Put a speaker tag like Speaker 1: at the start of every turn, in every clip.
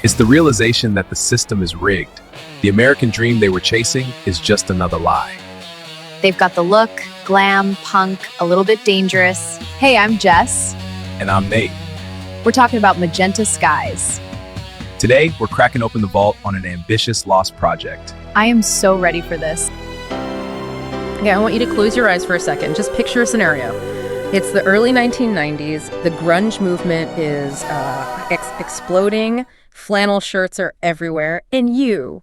Speaker 1: It's the realization that the system is rigged. The American dream they were chasing is just another lie.
Speaker 2: They've got the look, glam, punk, a little bit dangerous. Hey, I'm Jess.
Speaker 1: And I'm Nate.
Speaker 2: We're talking about Majenta Skyz.
Speaker 1: Today, we're cracking open the vault on an ambitious lost project.
Speaker 2: I am so ready for this.
Speaker 3: Okay, I want you to close your eyes for a second. Just picture a scenario. It's the early 1990s. The grunge movement is exploding. Flannel shirts are everywhere. And you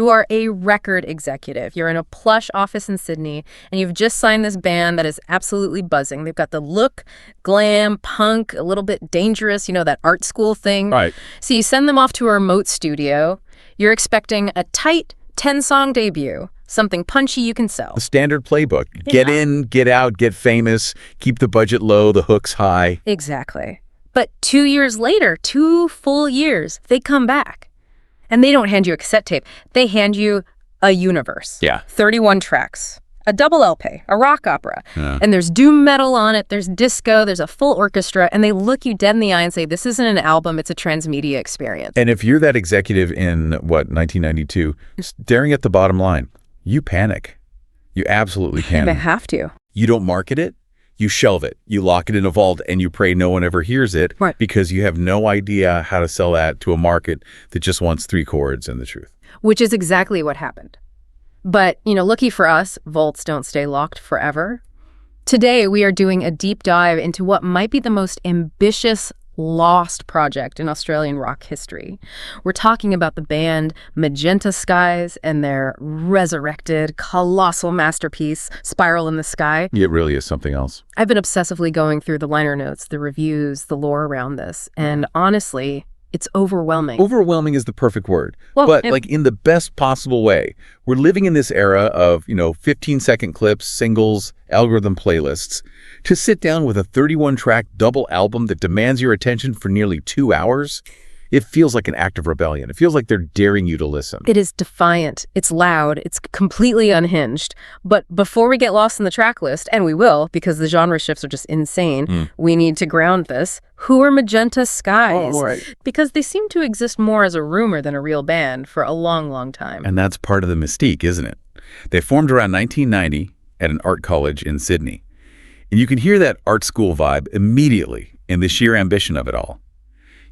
Speaker 3: are a record executive. You're in a plush office in Sydney, and you've just signed this band that is absolutely buzzing. They've got the look, glam, punk, a little bit dangerous, that art school thing.
Speaker 4: Right.
Speaker 3: So you send them off to a remote studio. You're expecting a tight 10-song debut, something punchy you can sell.
Speaker 4: The standard playbook. Get in, get out, get famous, keep the budget low, the hooks high.
Speaker 3: Exactly. But 2 years later, 2 full years, they come back. And they don't hand you a cassette tape. They hand you a universe.
Speaker 4: Yeah.
Speaker 3: 31 tracks. A double LP, a rock opera.
Speaker 4: Yeah.
Speaker 3: And there's doom metal on it, there's disco, there's a full orchestra, and they look you dead in the eye and say, this isn't an album, it's a transmedia experience.
Speaker 4: And if you're that executive in, 1992, staring at the bottom line, you panic. You absolutely panic.
Speaker 3: They have to.
Speaker 4: You don't market it. You shelve it. You lock it in a vault, and you pray no one ever hears it.
Speaker 3: Right.
Speaker 4: Because you have no idea how to sell that to a market that just wants 3 chords and the truth.
Speaker 3: Which is exactly what happened. But, lucky for us, vaults don't stay locked forever. Today, we are doing a deep dive into what might be the most ambitious lost project in Australian rock history. We're talking about the band Majenta Skyz and their resurrected, colossal masterpiece, Spiral in the Sky.
Speaker 4: It really is something else.
Speaker 3: I've been obsessively going through the liner notes, the reviews, the lore around this, and honestly, it's overwhelming.
Speaker 4: Overwhelming is the perfect word.
Speaker 3: Well,
Speaker 4: but in the best possible way. We're living in this era of, 15-second clips, singles, algorithm playlists. To sit down with a 31-track double album that demands your attention for nearly 2 hours, it feels like an act of rebellion. It feels like they're daring you to listen.
Speaker 3: It is defiant. It's loud. It's completely unhinged. But before we get lost in the track list, and we will because the genre shifts are just insane, we need to ground this. Who are Majenta Skyz?
Speaker 4: Oh, right.
Speaker 3: Because they seem to exist more as a rumor than a real band for a long, long time.
Speaker 4: And that's part of the mystique, isn't it? They formed around 1990 at an art college in Sydney. And you can hear that art school vibe immediately in the sheer ambition of it all.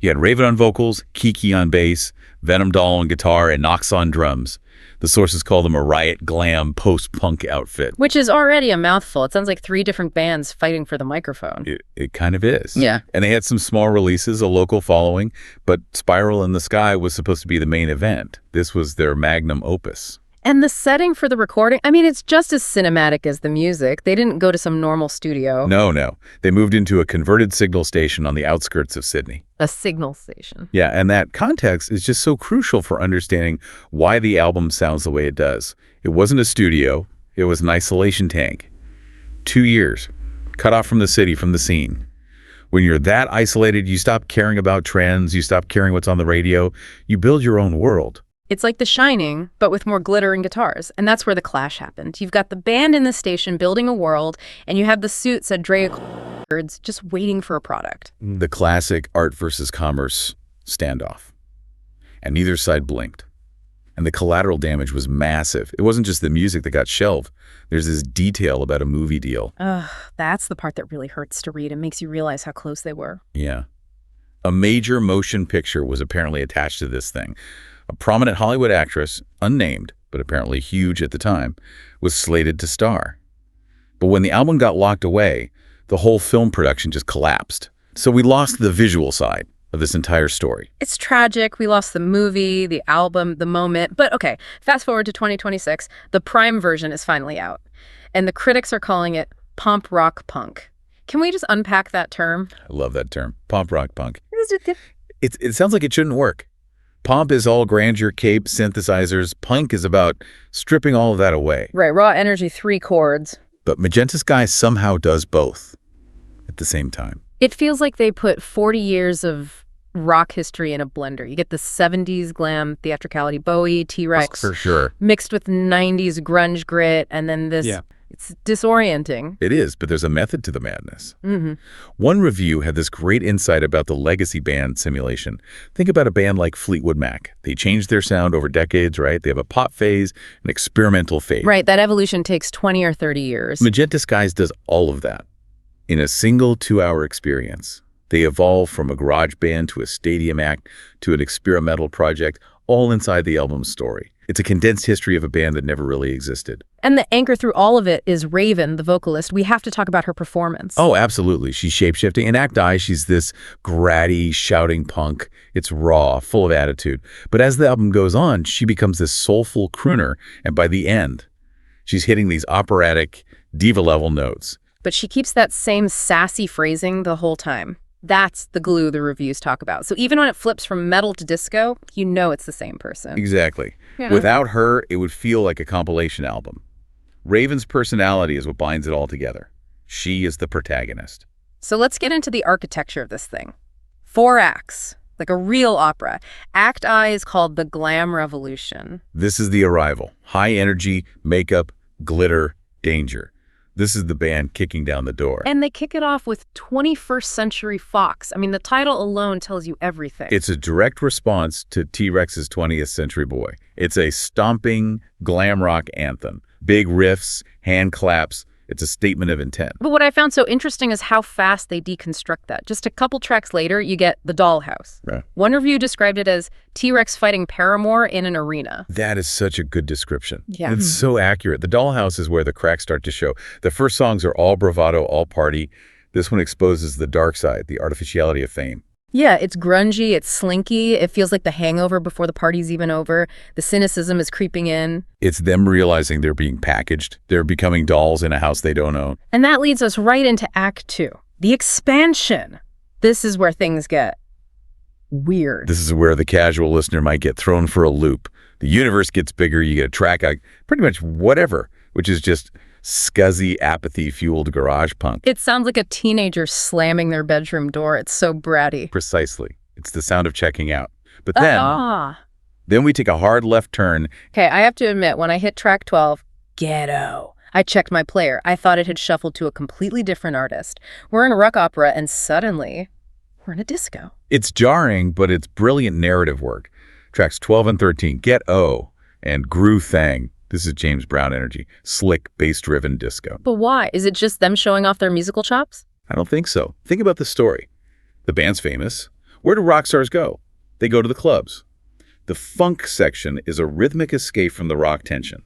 Speaker 4: You had Raven on vocals, Kiki on bass, Venom Doll on guitar, and Nox on drums. The sources call them a riot glam post-punk outfit.
Speaker 3: Which is already a mouthful. It sounds like 3 different bands fighting for the microphone.
Speaker 4: It kind of is.
Speaker 3: Yeah.
Speaker 4: And they had some small releases, a local following, but Spiral in the Sky was supposed to be the main event. This was their magnum opus.
Speaker 3: And the setting for the recording, it's just as cinematic as the music. They didn't go to some normal studio.
Speaker 4: No. They moved into a converted signal station on the outskirts of Sydney.
Speaker 3: A signal station.
Speaker 4: Yeah, and that context is just so crucial for understanding why the album sounds the way it does. It wasn't a studio. It was an isolation tank. 2 years, cut off from the city, from the scene. When you're that isolated, you stop caring about trends. You stop caring what's on the radio. You build your own world.
Speaker 3: It's like The Shining, but with more glitter and guitars. And that's where the clash happened. You've got the band in the station building a world, and you have the suits at Drake just waiting for a product.
Speaker 4: The classic art versus commerce standoff. And neither side blinked. And the collateral damage was massive. It wasn't just the music that got shelved. There's this detail about a movie deal.
Speaker 3: That's the part that really hurts to read. It makes you realize how close they were.
Speaker 4: Yeah. A major motion picture was apparently attached to this thing. A prominent Hollywood actress, unnamed, but apparently huge at the time, was slated to star. But when the album got locked away, the whole film production just collapsed. So we lost the visual side of this entire story.
Speaker 3: It's tragic. We lost the movie, the album, the moment. But okay, fast forward to 2026, the Prime version is finally out. And the critics are calling it Pomp-Rock-Punk. Can we just unpack that term?
Speaker 4: I love that term, Pomp-Rock-Punk. It sounds like it shouldn't work. Pomp is all grandeur, cape, synthesizers. Punk is about stripping all of that away.
Speaker 3: Right, raw energy, 3 chords.
Speaker 4: But Majenta Skyz somehow does both at the same time.
Speaker 3: It feels like they put 40 years of rock history in a blender. You get the 70s glam theatricality, Bowie, T-Rex.
Speaker 4: For sure.
Speaker 3: Mixed with 90s grunge grit, and then this It's disorienting.
Speaker 4: It is, but there's a method to the madness. One review had this great insight about the legacy band simulation. Think about a band like Fleetwood Mac. They changed their sound over decades, right? They have a pop phase, an experimental phase.
Speaker 3: Right, that evolution takes 20 or 30 years.
Speaker 4: Majenta Skyz does all of that in a single 2-hour experience. They evolve from a garage band to a stadium act to an experimental project, all inside the album's story. It's a condensed history of a band that never really existed.
Speaker 3: And the anchor through all of it is Raven, the vocalist. We have to talk about her performance.
Speaker 4: Oh, absolutely. She's shape-shifting. In Act I, she's this bratty, shouting punk. It's raw, full of attitude. But as the album goes on, she becomes this soulful crooner, and by the end, she's hitting these operatic, diva-level notes.
Speaker 3: But she keeps that same sassy phrasing the whole time. That's the glue the reviews talk about. So even when it flips from metal to disco, you know it's the same person.
Speaker 4: Exactly.
Speaker 3: Yeah.
Speaker 4: Without her, it would feel like a compilation album. Raven's personality is what binds it all together. She is the protagonist.
Speaker 3: So let's get into the architecture of this thing. 4 acts, like a real opera. Act I is called the Glam Revolution.
Speaker 4: This is the arrival. High energy, makeup, glitter, danger. This is the band kicking down the door.
Speaker 3: And they kick it off with 21st Century Fox. I mean, the title alone tells you everything.
Speaker 4: It's a direct response to T-Rex's 20th Century Boy. It's a stomping glam rock anthem. Big riffs, hand claps. It's a statement of intent.
Speaker 3: But what I found so interesting is how fast they deconstruct that. Just a couple tracks later, you get The Dollhouse.
Speaker 4: Right.
Speaker 3: One review described it as T-Rex fighting Paramore in an arena.
Speaker 4: That is such a good description.
Speaker 3: Yeah.
Speaker 4: It's so accurate. The Dollhouse is where the cracks start to show. The first songs are all bravado, all party. This one exposes the dark side, the artificiality of fame.
Speaker 3: Yeah, it's grungy, it's slinky, it feels like the hangover before the party's even over. The cynicism is creeping in.
Speaker 4: It's them realizing they're being packaged. They're becoming dolls in a house they don't own.
Speaker 3: And that leads us right into Act 2, the expansion. This is where things get weird.
Speaker 4: This is where the casual listener might get thrown for a loop. The universe gets bigger, you get a track, pretty much whatever, which is just scuzzy, apathy-fueled garage punk.
Speaker 3: It sounds like a teenager slamming their bedroom door. It's so bratty.
Speaker 4: Precisely. It's the sound of checking out. But then we take a hard left turn.
Speaker 3: Okay, I have to admit, when I hit track 12, ghetto, I checked my player. I thought it had shuffled to a completely different artist. We're in a rock opera, and suddenly, we're in a disco.
Speaker 4: It's jarring, but it's brilliant narrative work. Tracks 12 and 13, Get O and Grew Thang. This is James Brown energy. Slick, bass-driven disco.
Speaker 3: But why? Is it just them showing off their musical chops?
Speaker 4: I don't think so. Think about the story. The band's famous. Where do rock stars go? They go to the clubs. The funk section is a rhythmic escape from the rock tension.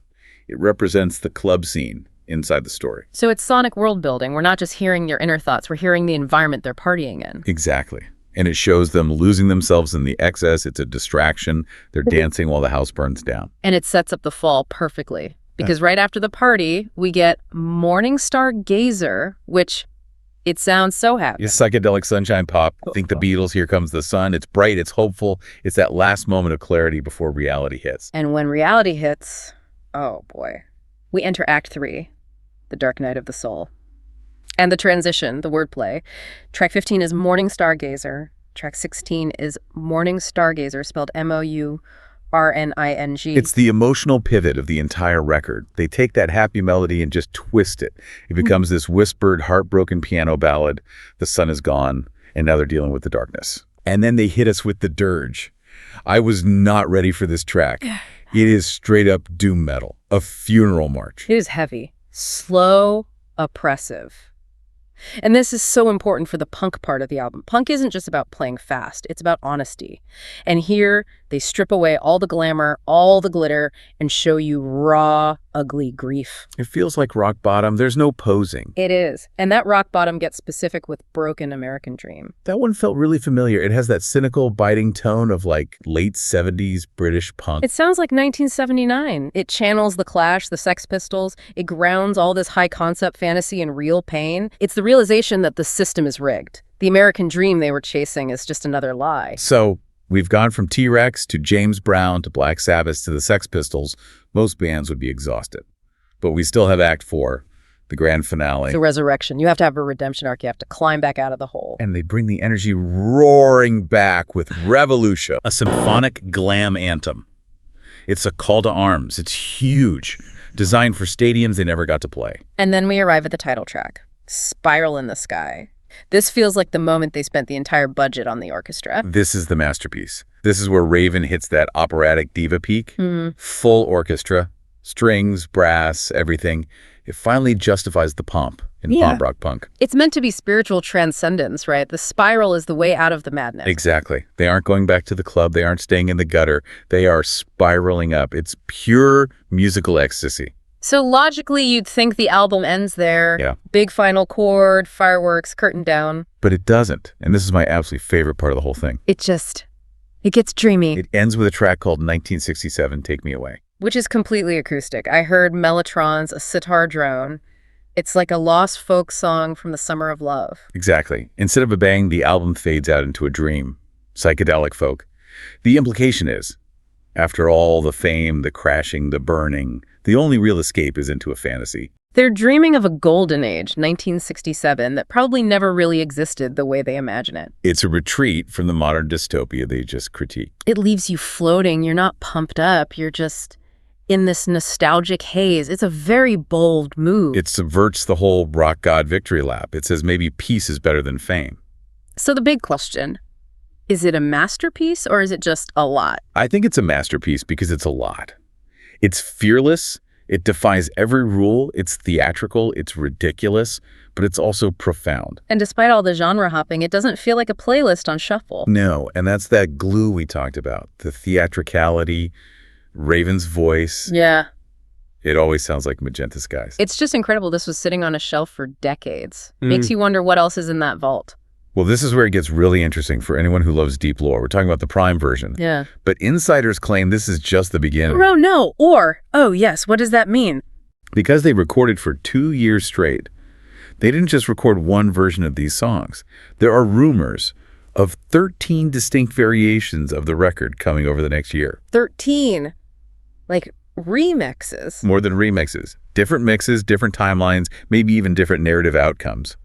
Speaker 4: It represents the club scene inside the story.
Speaker 3: So it's sonic world building. We're not just hearing their inner thoughts. We're hearing the environment they're partying in.
Speaker 4: Exactly. And it shows them losing themselves in the excess. It's a distraction. They're dancing while the house burns down.
Speaker 3: And it sets up the fall perfectly. Because right after the party, we get Morning Star Gazer, which it sounds so happy.
Speaker 4: It's psychedelic sunshine pop. Think the Beatles, Here Comes the Sun. It's bright, it's hopeful. It's that last moment of clarity before reality hits.
Speaker 3: And when reality hits, oh boy, we enter Act 3, the Dark Night of the Soul. And the transition, the wordplay. Track 15 is Morning Stargazer. Track 16 is Morning Stargazer, spelled M-O-U-R-N-I-N-G.
Speaker 4: It's the emotional pivot of the entire record. They take that happy melody and just twist it. It becomes this whispered, heartbroken piano ballad. The sun is gone, and now they're dealing with the darkness. And then they hit us with the dirge. I was not ready for this track. It is straight up doom metal, a funeral march.
Speaker 3: It is heavy, slow, oppressive. And this is so important for the punk part of the album. Punk isn't just about playing fast, it's about honesty. And here, they strip away all the glamour, all the glitter, and show you raw, ugly grief.
Speaker 4: It feels like rock bottom. There's no posing.
Speaker 3: It is. And that rock bottom gets specific with Broken American Dream.
Speaker 4: That one felt really familiar. It has that cynical, biting tone of like late 70s British punk.
Speaker 3: It sounds like 1979. It channels the Clash, the Sex Pistols. It grounds all this high-concept fantasy in real pain. It's the realization that the system is rigged. The American dream they were chasing is just another lie.
Speaker 4: So we've gone from T-Rex to James Brown to Black Sabbath to the Sex Pistols. Most bands would be exhausted. But we still have Act 4, the grand finale.
Speaker 3: The resurrection. You have to have a redemption arc. You have to climb back out of the hole.
Speaker 4: And they bring the energy roaring back with Revolution, a symphonic glam anthem. It's a call to arms. It's huge. designed for stadiums they never got to play.
Speaker 3: And then we arrive at the title track, Spiral in the Sky. This feels like the moment they spent the entire budget on the orchestra.
Speaker 4: This is the masterpiece. This is where Raven hits that operatic diva peak. Full orchestra, strings, brass, everything. It finally justifies the pomp in Pomp-Rock-Punk.
Speaker 3: It's meant to be spiritual transcendence, right? The spiral is the way out of the madness.
Speaker 4: Exactly. They aren't going back to the club. They aren't staying in the gutter. They are spiraling up. It's pure musical ecstasy.
Speaker 3: So logically, you'd think the album ends there.
Speaker 4: Yeah.
Speaker 3: Big final chord, fireworks, curtain down.
Speaker 4: But it doesn't. And this is my absolute favorite part of the whole thing.
Speaker 3: It gets dreamy.
Speaker 4: It ends with a track called 1967, Take Me Away.
Speaker 3: Which is completely acoustic. I heard mellotrons, a sitar drone. It's like a lost folk song from the summer of love.
Speaker 4: Exactly. Instead of a bang, the album fades out into a dream. Psychedelic folk. The implication is, after all the fame, the crashing, the burning, the only real escape is into a fantasy.
Speaker 3: They're dreaming of a golden age, 1967, that probably never really existed the way they imagine it.
Speaker 4: It's a retreat from the modern dystopia they just critique.
Speaker 3: It leaves you floating. You're not pumped up. You're just in this nostalgic haze. It's a very bold move.
Speaker 4: It subverts the whole rock god victory lap. It says maybe peace is better than fame.
Speaker 3: So the big question, is it a masterpiece or is it just a lot?
Speaker 4: I think it's a masterpiece because it's a lot. It's fearless. It defies every rule. It's theatrical. It's ridiculous, but it's also profound.
Speaker 3: And despite all the genre hopping, it doesn't feel like a playlist on shuffle.
Speaker 4: No, and that's that glue we talked about. The theatricality, Raven's voice.
Speaker 3: Yeah.
Speaker 4: It always sounds like Majenta Skyz.
Speaker 3: It's just incredible. This was sitting on a shelf for decades. Makes you wonder what else is in that vault.
Speaker 4: Well, this is where it gets really interesting for anyone who loves deep lore. We're talking about the Prime version.
Speaker 3: Yeah.
Speaker 4: But insiders claim this is just the beginning.
Speaker 3: Oh, no. Or, oh, yes, what does that mean?
Speaker 4: Because they recorded for 2 years straight, they didn't just record one version of these songs. There are rumors of 13 distinct variations of the record coming over the next year.
Speaker 3: 13. Like remixes.
Speaker 4: More than remixes. Different mixes, different timelines, maybe even different narrative outcomes.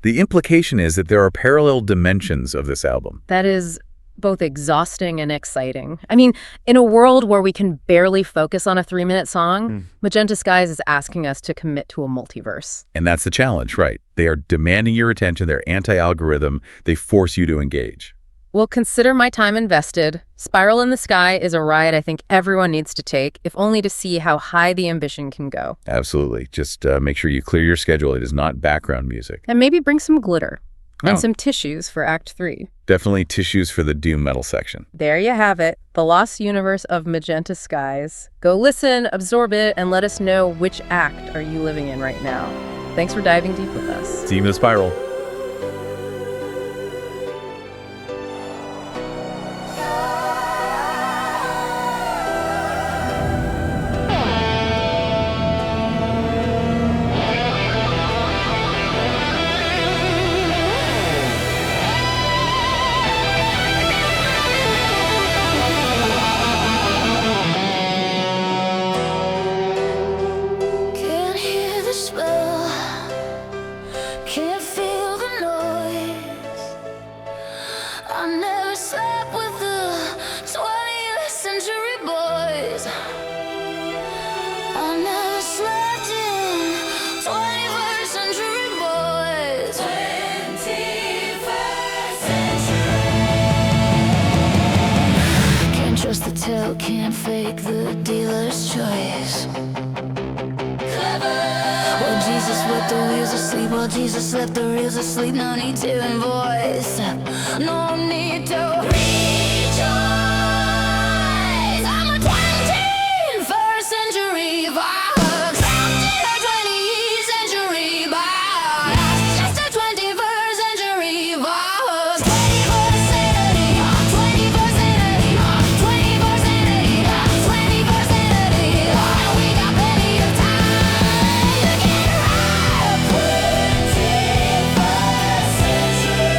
Speaker 4: The implication is that there are parallel dimensions of this album.
Speaker 3: That is both exhausting and exciting. I mean, in a world where we can barely focus on a 3-minute song, Majenta Skyz is asking us to commit to a multiverse.
Speaker 4: And that's the challenge, right? They are demanding your attention. They're anti-algorithm. They force you to engage.
Speaker 3: Well, consider my time invested. Spiral in the Sky is a ride I think everyone needs to take, if only to see how high the ambition can go.
Speaker 4: Absolutely. Just make sure you clear your schedule. It is not background music.
Speaker 3: And maybe bring some glitter and some tissues for Act 3.
Speaker 4: Definitely tissues for the doom metal section.
Speaker 3: There you have it, the lost universe of Majenta Skyz. Go listen, absorb it, and let us know which act are you living in right now. Thanks for diving deep with us.
Speaker 4: See you in the spiral.
Speaker 5: Can't hear the spell, can't feel the noise. I never slept with the 20th century boys. I never slept in 21st century boys. 21st century. Can't trust the tell, can't fake the dealer's choice. Well, Jesus let the wheels asleep. Well, Jesus let the reels asleep. No need to invoice. No need to rejoice. I'm a 21st century vibe. Trapped in a 20th century vibe. Just a 21st century vibe. 21st century. 21st century. 21st century. 21st century. We got plenty of time to get right. 21st century.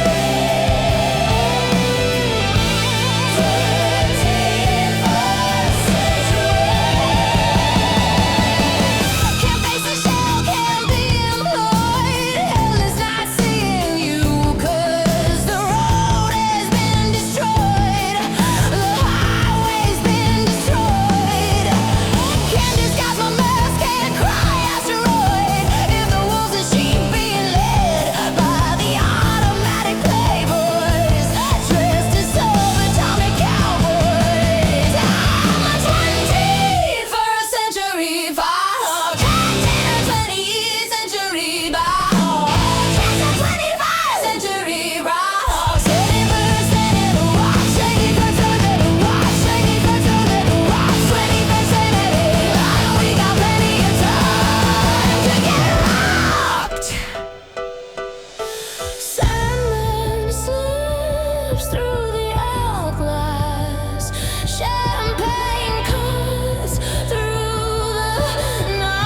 Speaker 5: slips through the hourglass. Champagne cuts through the night.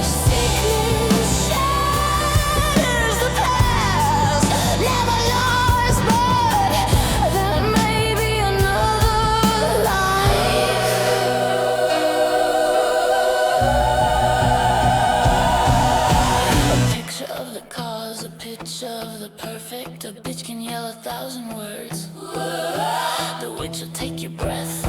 Speaker 5: Sickness shatters the past. Never lost, but there may be another life. A picture of the cause, a picture of the perfect. A bitch can yell 1,000 words. The witch will take your breath.